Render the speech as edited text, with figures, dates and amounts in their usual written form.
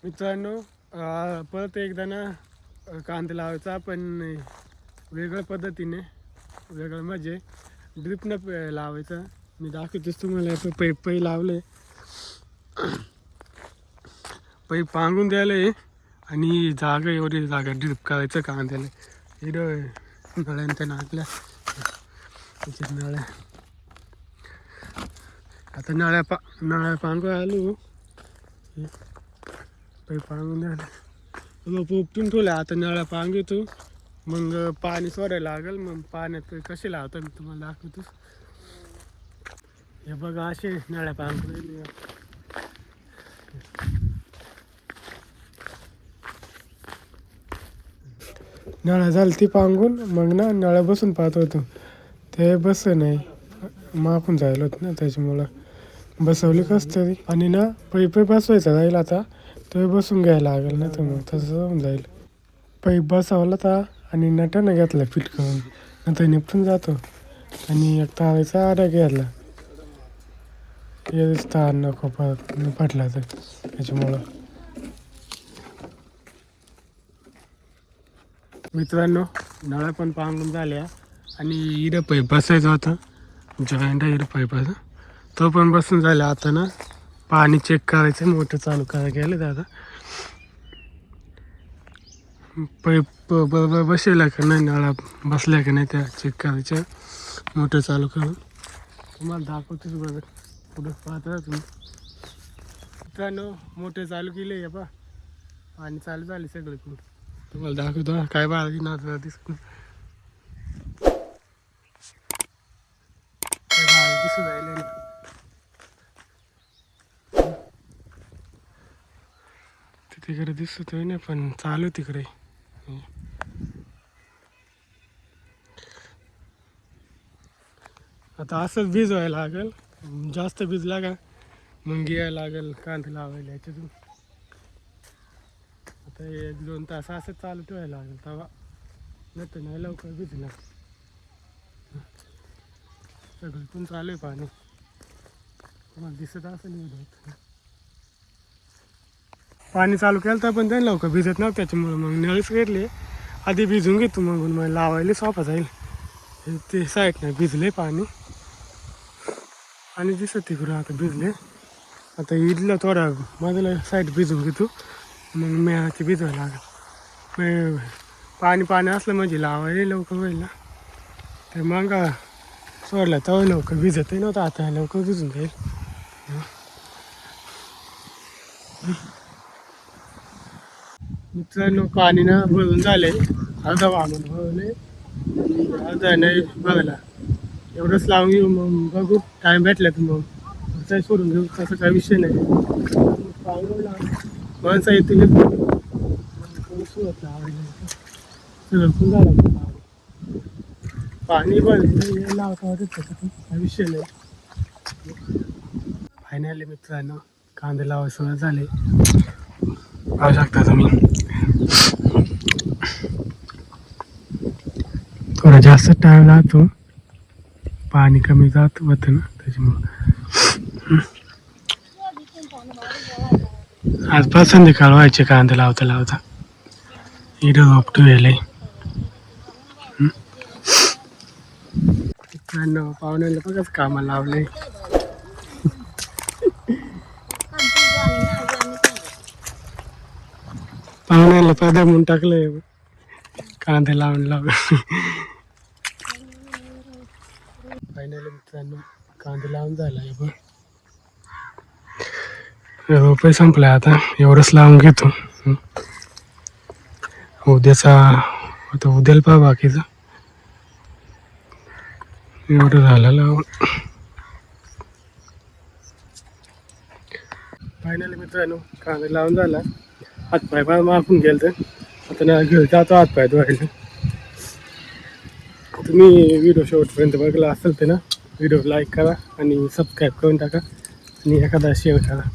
मित्रांनो, परत एकदा ना कांदा लावायचा, पण वेगळ्या पद्धतीने, वेगळं म्हणजे ड्रिपनं लावायचा. मी दाखवतेच तुम्हाला. पै लावले, पांगून द्यायला आणि जागा एवढी जागा ड्रिप करायचं कांद्याला. इकडं नळ्यांच्या नाटल्या नळ्या. आता नळ्या पांगू आलो, पांगून द्यायला उपटून ठेवलं. आता नळ्या पांगतो, मग पाणी सोडायला लागेल. मग पाण्यात कसे लावतात मी तुम्हाला दाखवतो. हे बघा, असे नळ्या पांगू नळ्या झाली ती पांगून. मग ना नळ्या बसून पाहत होतो, ते बस नाही मापून जायला होत ना, त्याच्यामुळं बसवली कस तरी. आणि ना पैप बसवायचा जाईल आता, तो बसून घ्यायला लागेल ना, तर मग तसं होऊन जाईल. पैप बसवला तर आणि नटानं घेतला फिट करून, नंतर निपटून जातो. आणि एक तारायचा आडा घेतला, हेच तार नको फाटला तर त्याच्यामुळं. मित्रांनो, नळ्या पण पांगून झाल्या आणि इडं पैप बसायचा होता, जॉईंट इडं पैपाचा, तो पण बसून झाला. आता ना पाणी चेक करायचं, मोटर चालू करायला गेलं दादा. पैप बरोबर बसवला का नाही, नळा बसल्या का नाही, त्या चेक करायच्या. मोटर चालू करून तुम्हाला दाखवतोच बघा, पुढं पाहता तुम्ही. मित्रांनो, मोटर चालू केली आहे पा, पाणी चालू झाले सगळं. तुम्हाला दाखवतो काय बाळगी ना दिसून दिसून राहिले ना. तिकडे दिसत आहे ना, पण चालू तिकडे. आता असंच बीज व्हायला लागेल, जास्त बीज लागा मग घ्यायला लागेल कांदा लावायला याच्यातून. आता 1-2 तास असंच चालू ठेवायला लागेल, तेव्हा नाही तर नाही लवकर भिजणार. सगळीतून चालू आहे पाणी, तुम्हाला दिसत असेल. पाणी चालू केलं तर पण त्याने लवकर भिजत नव्हतं, त्याच्यामुळं मग नळीच घेतले. आधी भिजून घेतो, मग लावायला सोपा जाईल. ते साईड नाही भिजले पाणी, आणि दिसत तिकडं आता भिजले. आता इडलं थोडा मधला साईड भिजून घेतो, मग मेळाची भिजवायला लागेल. पाणी असलं म्हणजे लावायला लवकर होईल ना. तर मग सोडला तेव्हा लवकर भिजतही नव्हतं, आता लवकर भिजून जाईल. मित्रांनो, पाणी ना भरून झाले, अर्धा वाहून भरले, अर्धा नाही बघायला. एवढंच लावून घेऊ, मग बघू टाईम भेटला तर मग काही सोडून घेऊ, तसं काही विषय नाही. माणसा येते सगळं फुल झालं, पाणी बंद लावता काही विषय नाही. फायनली मित्रांनो, कांदे लावा सुरुवात झाले, पाहू शकता तुम्ही. थोडा जास्त टाइम लागतो, पाणी कमी जात होतं ना, त्याच्यामुळं. आजपास संध्याकाळ व्हायचे कांदे लावता लावता. इडं उपटू येईल. पाहुण्याला बघाच कामाला लावले. पाहुण्याला पैदा म्हणून टाकलंय कांदे लावून. फायनली मित्रांनो, कांदे लावून झाला. रुपये संपले, आता एवढंच लावून घेतो. उद्याचा आता उद्याला पहा बाकीचं. एवढं झालं लावून. फायनली मित्रांनो, कांदा लावून झाला. हातपाय पण मापून गेलं तर आता ना घेऊन जातो हातपाय धुवायला. तुम्ही व्हिडिओ शेवटपर्यंत बघला असेल तर ना, व्हिडिओ लाईक करा आणि सबस्क्राईब करून टाका, आणि एखादा शेअर करा.